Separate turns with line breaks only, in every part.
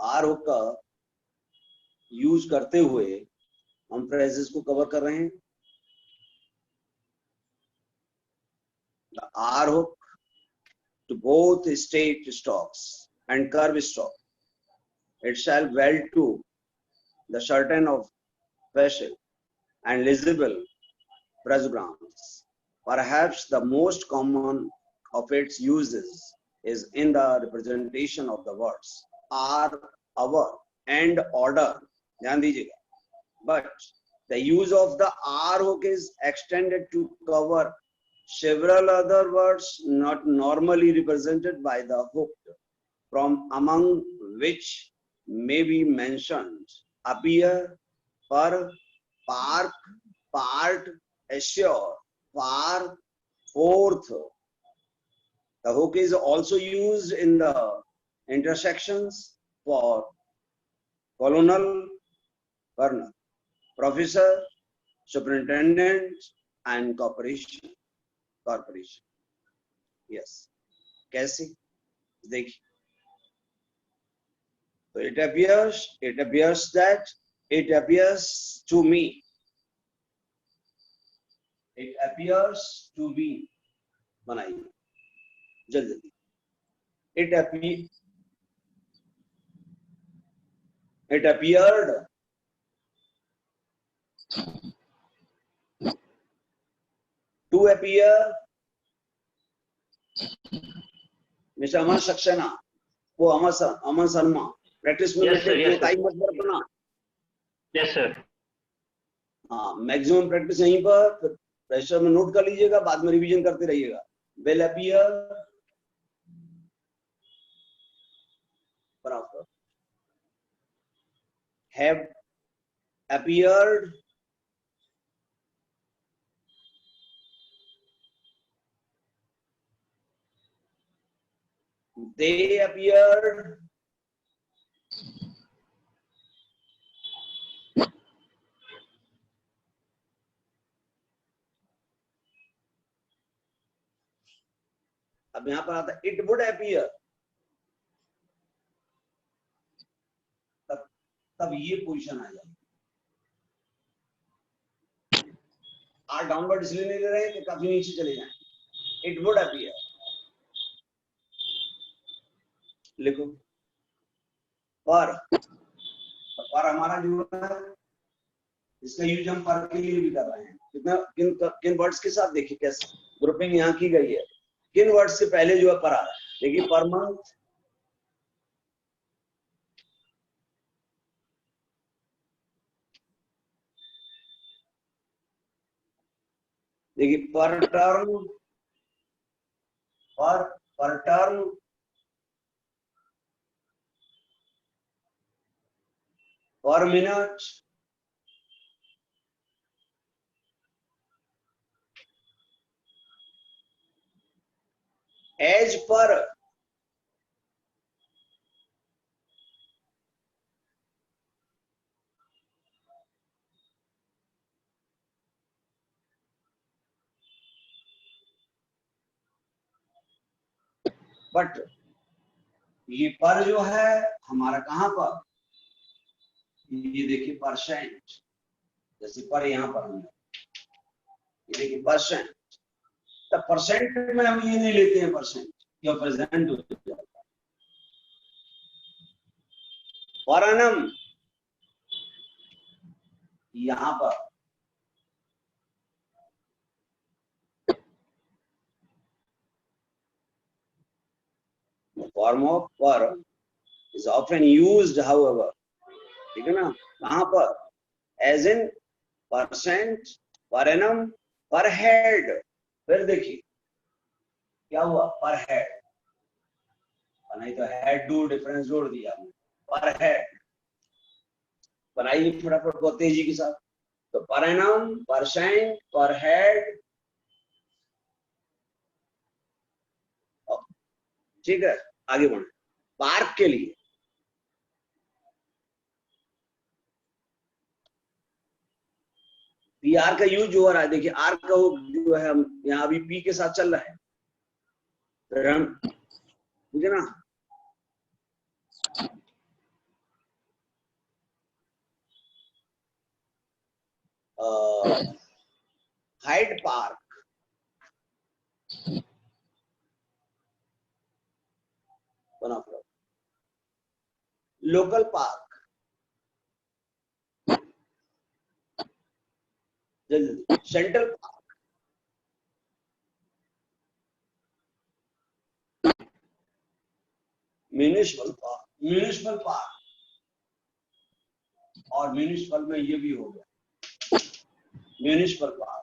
Are hook का use करते हुए हम फ्रेजेस को कवर कर रहे हैं। They are hook to both state stocks and curve stock, it shall well to the certain of facial and legible prosograms. Perhaps the most common of its uses is in the representation of the words are, our, and order. ध्यान दीजिएगा. But the use of the R hook is extended to cover several other words not normally represented by the hook, from among which may be mentioned appear, per, park, part, assure, far, forth. The hook is also used in the intersections for colonel, colonel, professor, superintendent, and corporation. Yes. कैसे? देखिए. So it appears that it appears to me. It appears to me. बनाइए. जल्दी. It appeared. To appear. Mr. Aman Saxena, वो अमन Sharma, practice में time मत बरतना.
Yes sir.
हाँ, maximum practice यहीं पर, प्रेशर में नोट कर लीजिएगा, बाद में रिवीजन करते रहिएगा. Will appear, बराबर. Have appeared, they appeared, अब यहां पर आता इट वुड अपीयर. तब ये पोजीशन आ जाएगी. आर डाउनवर्ड इसलिए नहीं ले रहे कि काफी नीचे चले जाएं. इट वुड अपीयर लिखो. पर हमारा जो है इसका यूज हम पर के लिए भी कर रहे हैं. कितना किन वर्ड्स के साथ देखिए कैसे ग्रुपिंग यहाँ की गई है. किन वर्ड्स से पहले जो है पर आ रहा है. देखिए पर मंथ, देखिए पर टर्म, पर टर्म, पर मिनट, एज पर, बट ये पर जो है हमारा कहां पर, ये देखिए परसेंट. जैसे पर यहां पर हमने ये देखिए परसेंट. तो परसेंट में हम ये नहीं लेते हैं परसेंट, या प्रेजेंट हो जाता है. पर एनम यहां पर form of per is often used, however, ठीक है ना. कहां पर? as in percent, per annum, per head. फिर देखिए क्या हुआ, पर हेड. नहीं तो हेड टू डिफरेंस जोड़ दिया हमने. पर हेड बनाइए फटाफट बहुत तेजी के साथ. तो पर एनम, परसेंट, पर हेड. ठीक है, आगे बढ़े. पार्क के लिए पी आर का यूज हो रहा है. देखिए आर का जो है हम यहाँ अभी पी के साथ चल रहा है. ठीक है ना. वन ऑफ लोकल पार्क, जल्दी, central park, municipal park, municipal park, और म्यूनिसिपल में ये भी हो गया म्यूनिसिपल पार्क।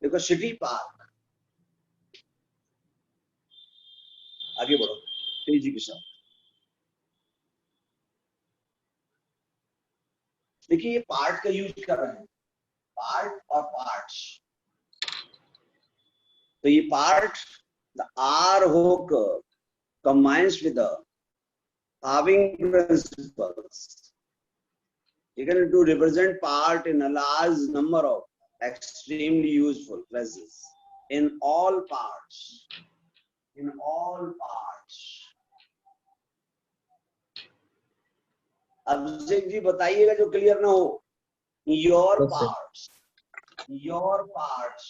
देखो सिटी पार्क, आगे बढ़ो तेजी के साथ। देखिए ये पार्ट का यूज कर रहे हैं, पार्ट और पार्ट्स। तो ये पार्ट, द आर होक combines with the halving principles, taken to represent part in a large number of extremely useful phrases in all parts. In all parts. Abhishek ji बताइएगा जो क्लियर ना हो। Your parts. Your parts.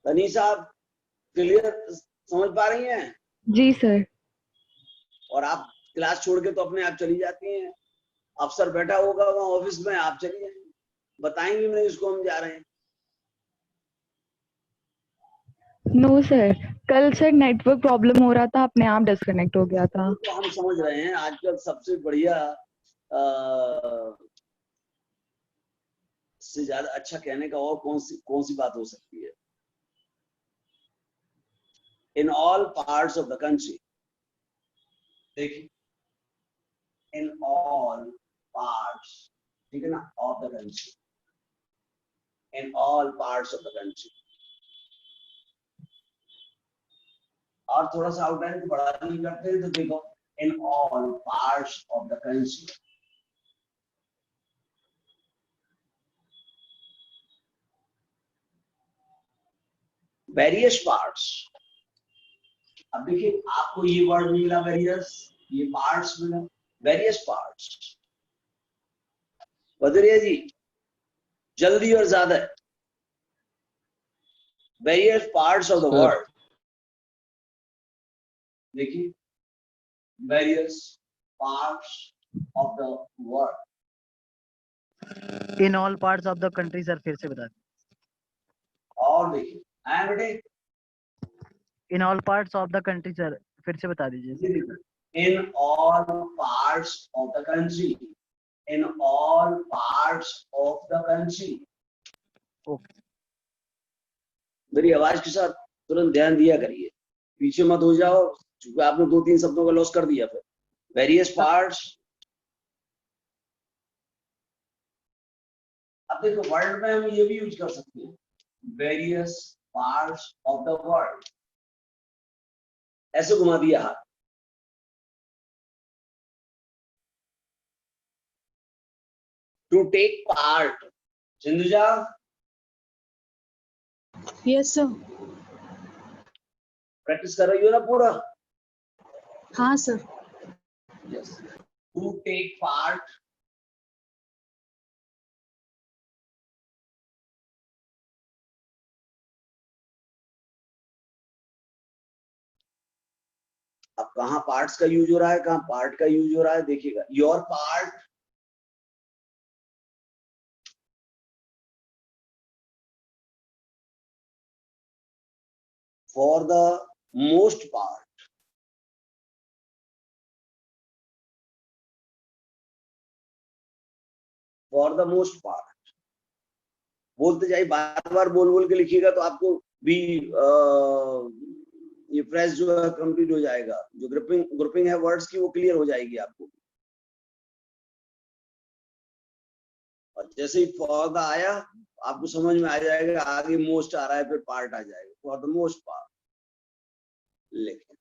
Tanisha आप clear समझ पा रही हैं?
जी सर।
और आप क्लास छोड़ के तो अपने आप चली जाती हैं, अफसर बैठा होगा वहां ऑफिस में, आप चली जाएंगे, बताएंगे नहीं इसको हम जा रहे हैं।
नो सर, कल सर नेटवर्क प्रॉब्लम हो रहा था, अपने आप डिस्कनेक्ट हो गया था।
तो हम समझ रहे हैं आजकल सबसे बढ़िया से ज्यादा अच्छा कहने का और कौन सी बात हो सकती है। इन all parts of the country, देखिए इन ऑल पार्ट्स, ठीक है ना, of the country, in all parts of the country. और थोड़ा सा आउटलाइन को बड़ा नहीं करते हैं तो देखो इन all parts of the country. Various parts, अब देखिए आपको ये वर्ड मिला वेरियस, ये पार्ट्स मिला, वेरियस पार्ट्स। बदरिया जी जल्दी और ज्यादा, various parts of the world, देखिए various parts of the world.
In all parts of the country, sir फिर से बता दीजिए।
और देखिए आए बेटे,
in all parts of the country, sir फिर से बता दीजिए।
In all parts of the country, in all parts of the country. मेरी आवाज के साथ तुरंत ध्यान दिया करिए, पीछे मत हो जाओ, क्योंकि आपने 2-3 शब्दों का लॉस कर दिया। फिर वेरियस पार्ट्स, अब देखो वर्ल्ड में हम ये भी यूज कर सकते हैं, various parts of the world, ऐसे घुमा दिया हाथ। To take part, Sindhuja.
Yes sir.
Practice कर रही हो ना पूरा?
हाँ sir.
Yes, to take part, अब कहां पार्ट्स का यूज हो रहा है, कहां पार्ट का यूज हो रहा है, देखिएगा। Your part, for the most part, for the most part. बोलते जाइए, बार बार बोल बोल के लिखिएगा तो आपको भी ये फ्रेज जो है कंप्लीट हो जाएगा, जो ग्रुपिंग है वर्ड्स की वो क्लियर हो जाएगी आपको। और जैसे ही फॉर द आया आपको समझ में आ जाएगा, आगे मोस्ट आ रहा है फिर पार्ट आ जाएगा, फॉर द मोस्ट पार्ट। लेकिन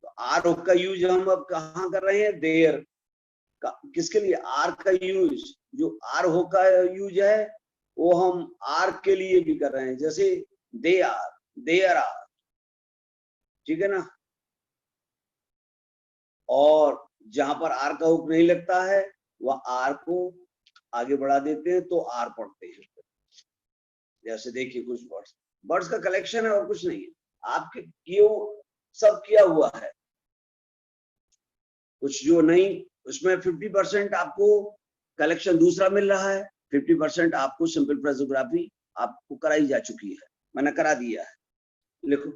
तो आर का यूज हम अब कहाँ कर रहे हैं, देयर का, किसके लिए, आर का यूज, जो आर हो का यूज है वो हम आर के लिए भी कर रहे हैं, जैसे दे आर, देयर आर, ठीक है ना। और जहां पर आर का हुक नहीं लगता है वह आर को आगे बढ़ा देते हैं तो आर पढ़ते हैं। जैसे देखिए कुछ वर्ड्स, वर्ड्स का कलेक्शन है और कुछ नहीं है, आपके क्यों सब किया हुआ है, कुछ जो नहीं उसमें 50% आपको कलेक्शन दूसरा मिल रहा है, 50% आपको सिंपल फ्रेजोग्राफी आपको कराई जा चुकी है, मैंने करा दिया है, लिखो।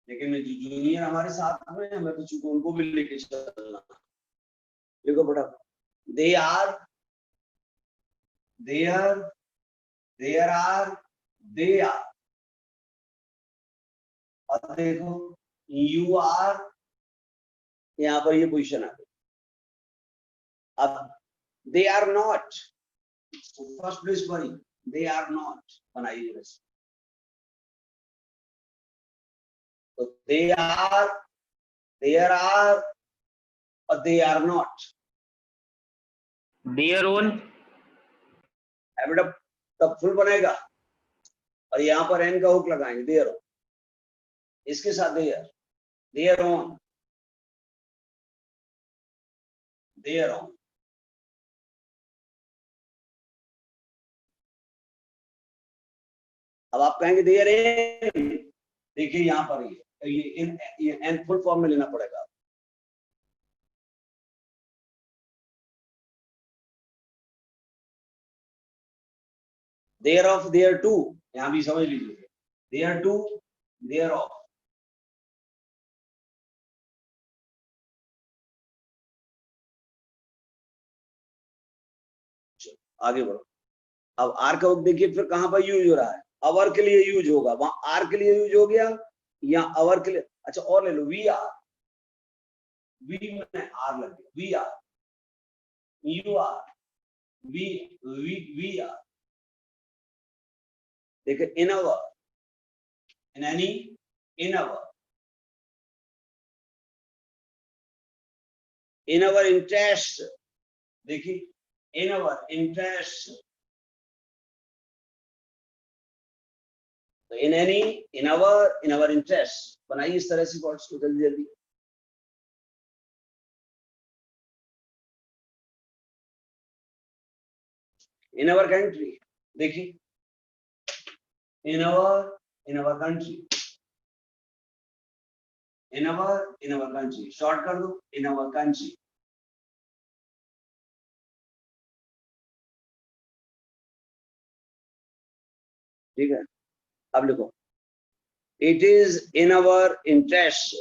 लेकिन जो जूनियर हमारे साथ में हमें तो चूंकि उनको भी लेके चलना, देखो बेटा, they are, there, there are, they are, और देखो यू आर, यहाँ पर ये पोजीशन आ गई। अब they are not, first place पर ही दे आर नॉट बनाइए वैसे, तो दे आर, देयर आर और they are not,
Their own.
बेटा तब फुल बनेगा, और यहाँ पर एन का हुक लगाएंगे, देयर ओन, इसके साथ their, their own, their own, अब आप कहेंगे देयर इन, देखिए यहाँ पर ये एन फुल फॉर्म में लेना पड़ेगा, देयर ऑफ, देयर टू, यहाँ भी समझ लीजिए, देयर टू, देयर ऑफ, आगे बढ़ो। अब आर का हुक देखिए फिर कहां पर यूज हो रहा है, अवर के लिए यूज होगा, वहां आर के लिए यूज हो गया, या अवर के लिए, अच्छा और ले लो, वी आर, वी में आर लग गया, we are, you are, we are, देखिए in our, in any, in our, in our interest, देखिए इन अवर इंटरेस्ट, तो इन एनी, इन अवर इंटरेस्ट, बनाइए इस तरह से वर्ड्स को जल्दी जल्दी। इन अवर कंट्री, देखिए in our country, in our country, short कर दो, इन अवर कंट्री, ठीक है। अब लिखो, it is in our interest,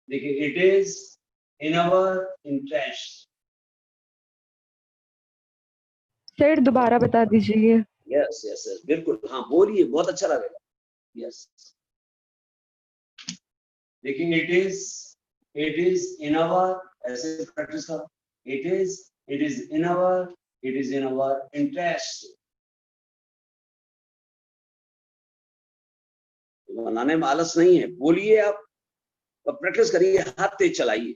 देखिए it is in our interest,
sir दोबारा बता दीजिए।
यस यस यस, बिल्कुल, हाँ बोलिए, बहुत अच्छा लगेगा, यस। देखिए इट इज इन अवर, ऐसे प्रैक्टिस करो, it is in our, it is in our interest, बनाने में आलस नहीं है, बोलिए आप, प्रैक्टिस करिए, हाथ तेज चलाइए,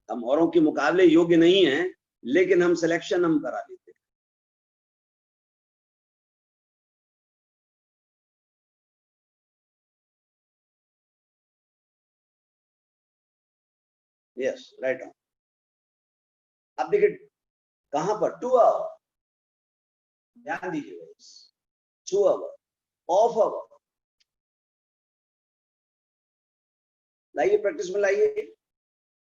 हम औरों के मुकाबले योग्य नहीं है, लेकिन हम सिलेक्शन हम करा लेते हैं। Yes right on. अब देखिए कहां पर, टू आवर, ध्यान दीजिएगा, टू आवर, ऑफ आवर, लाइए प्रैक्टिस में लाइए,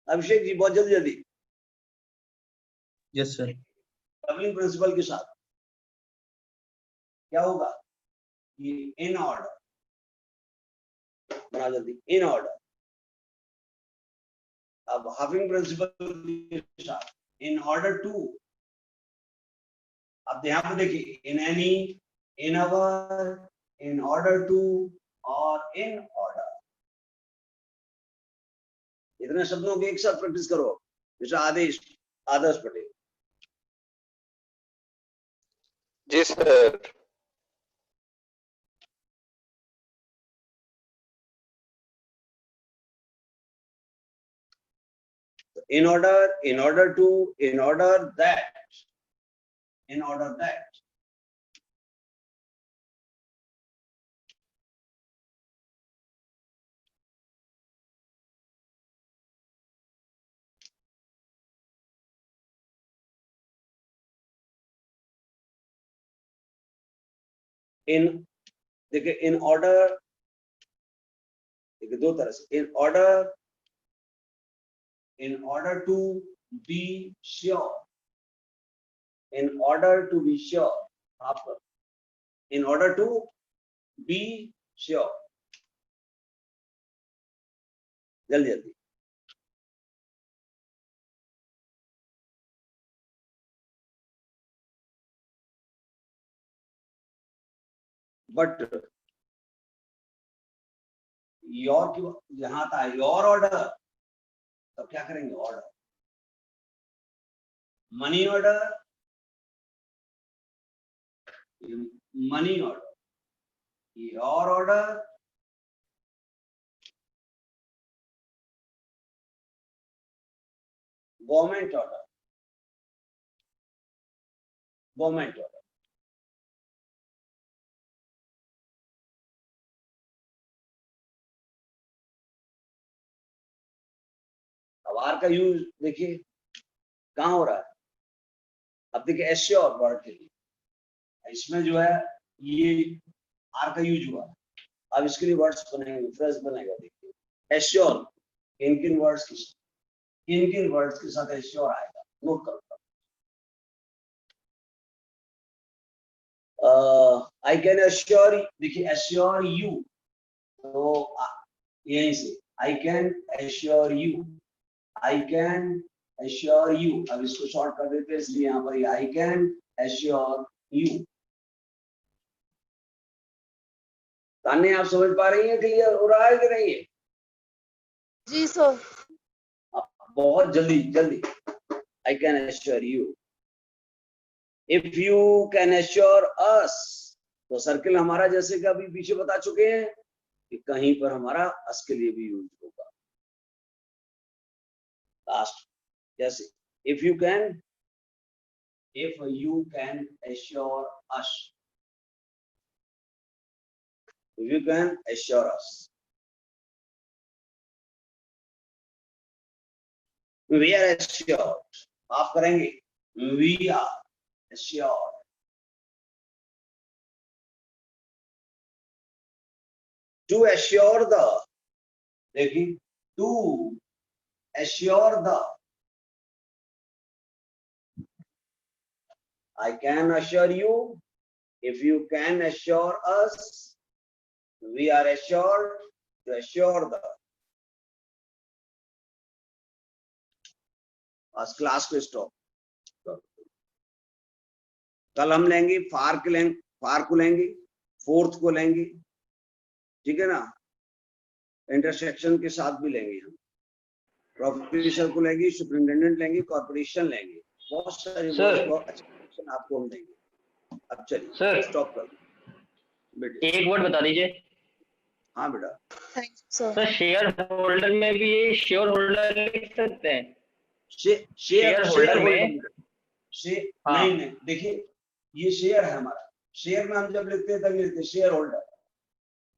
अभिषेक जी बहुत जल्दी जल्दी,
यस सर।
कवलिंग प्रिंसिपल के साथ क्या होगा, ये इन ऑर्डर, बना जल्दी, इन ऑर्डर। अब हाफिंग प्रिंसिपल के साथ, इन ऑर्डर टू, अब यहाँ पे देखिए, in any, in our, in order to और इन ऑर्डर, इतने शब्दों के एक साथ प्रैक्टिस करो। जैसे आदेश, आदर्श पटेल।
जी sir.
In order to, in order that, in order that. In, देखिए, in order, देखिए दो तरह से, in order to be sure, in order to be sure, आप, in order to be sure, जल्दी जल्दी, बट योर की जहां था योर ऑर्डर, तब क्या करेंगे? Order, money order, money order, your order, government order, government order. अब आर का यूज देखिए कहां हो रहा है। अब देखिए एश्योर वर्ड के लिए, इसमें जो है ये आर का यूज हुआ। अब इसके लिए वर्ड्स बनेंगे, फ्रेज बनेगा। देखिए एश्योर, किन किन वर्ड्स के साथ एश्योर आएगा, नोट करो। आई कैन एश्योर, देखिए एश्योर यू, तो यहीं से आई can assure you, I can assure you. अब इसको शॉर्ट कर देते हैं, इसलिए यहाँ पर आई कैन एश्योर यू। तान्या, आप समझ पा रही हैं? क्लियर हो रहा है कि नहीं है?
जी सर।
बहुत जल्दी जल्दी, I can assure you. If you can assure us, तो सर्किल हमारा जैसे कि अभी पीछे बता चुके हैं कि कहीं पर हमारा अस के लिए भी यूज होगा। लास्ट जैसे if you can assure us, if you can assure us, we are assured. आप करेंगे, we are assured, to assure the, देखिए to assure the, I can assure you, if you can assure us, we are assured to assure the। आज class को stop. कल हम लेंगे फार को लेंगे, फोर्थ को लेंगे, ठीक है ना। इंटरसेक्शन के साथ भी लेंगे हम, प्रोफेसर को लेंगे, सुपरिटेंडेंट लेंगे, कॉर्पोरेशन लेंगे, बहुत सारे अच्छे आपको हम देंगे। अब चलिए
सर,
स्टॉप कर बेटे।
एक वर्ड बता दीजिए।
हाँ बेटा।
सर
शेयर होल्डर में भी ये शेयर होल्डर लिख सकते हैं?
शेयर
होल्डर में हाँ।
नहीं, देखिए ये शेयर है हमारा, शेयर में हम जब लिखते हैं तब लिखते हैं शेयर होल्डर,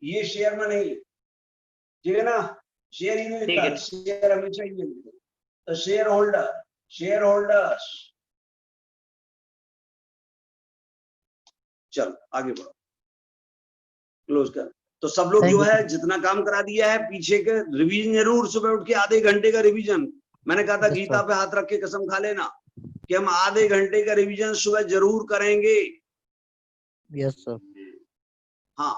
ये शेयर में नहीं, ठीक है ना। शेयर ही नहीं लिखता, शेयर हमेशा ही लिखते हैं। तो शेयर होल्डर, शेयर होल्डर्स। चलो आगे बढ़ो, क्लोज कर। तो सब लोग जो है जितना काम करा दिया है, पीछे के रिवीजन जरूर, सुबह उठ के आधे घंटे का रिवीजन। मैंने कहा था गीता पे हाथ रख के कसम खा लेना कि हम आधे घंटे का रिवीजन सुबह जरूर करेंगे।
Yes sir.
हाँ,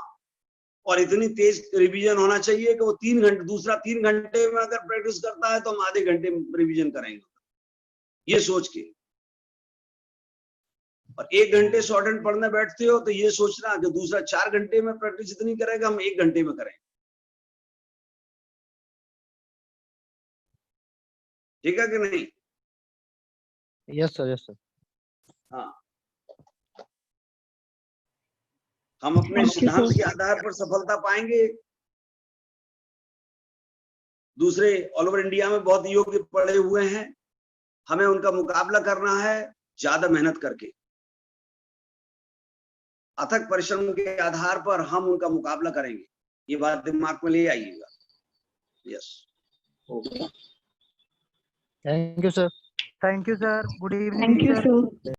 और इतनी तेज रिवीजन होना चाहिए कि वो 3 घंटे, दूसरा 3 घंटे में अगर प्रैक्टिस करता है तो हम आधे घंटे में रिवीजन करेंगे, ये सोच के। और 1 घंटे शॉर्ट हैंड पढ़ने बैठते हो तो ये सोचना कि दूसरा 4 घंटे में प्रैक्टिस इतनी करेगा, हम 1 घंटे में करें। ठीक है कि नहीं?
Yes sir, yes sir.
हाँ, हम अपने
Thank you,
सिद्धांत
sir.
के आधार पर सफलता पाएंगे। दूसरे ऑल ओवर इंडिया में बहुत योग्य पड़े हुए हैं, हमें उनका मुकाबला करना है ज्यादा मेहनत करके। अथक परिश्रम के आधार पर हम उनका मुकाबला करेंगे, ये बात दिमाग में ले आइएगा। Yes,
thank you sir.
Thank you sir, good evening
Thank you,
sir.
sir.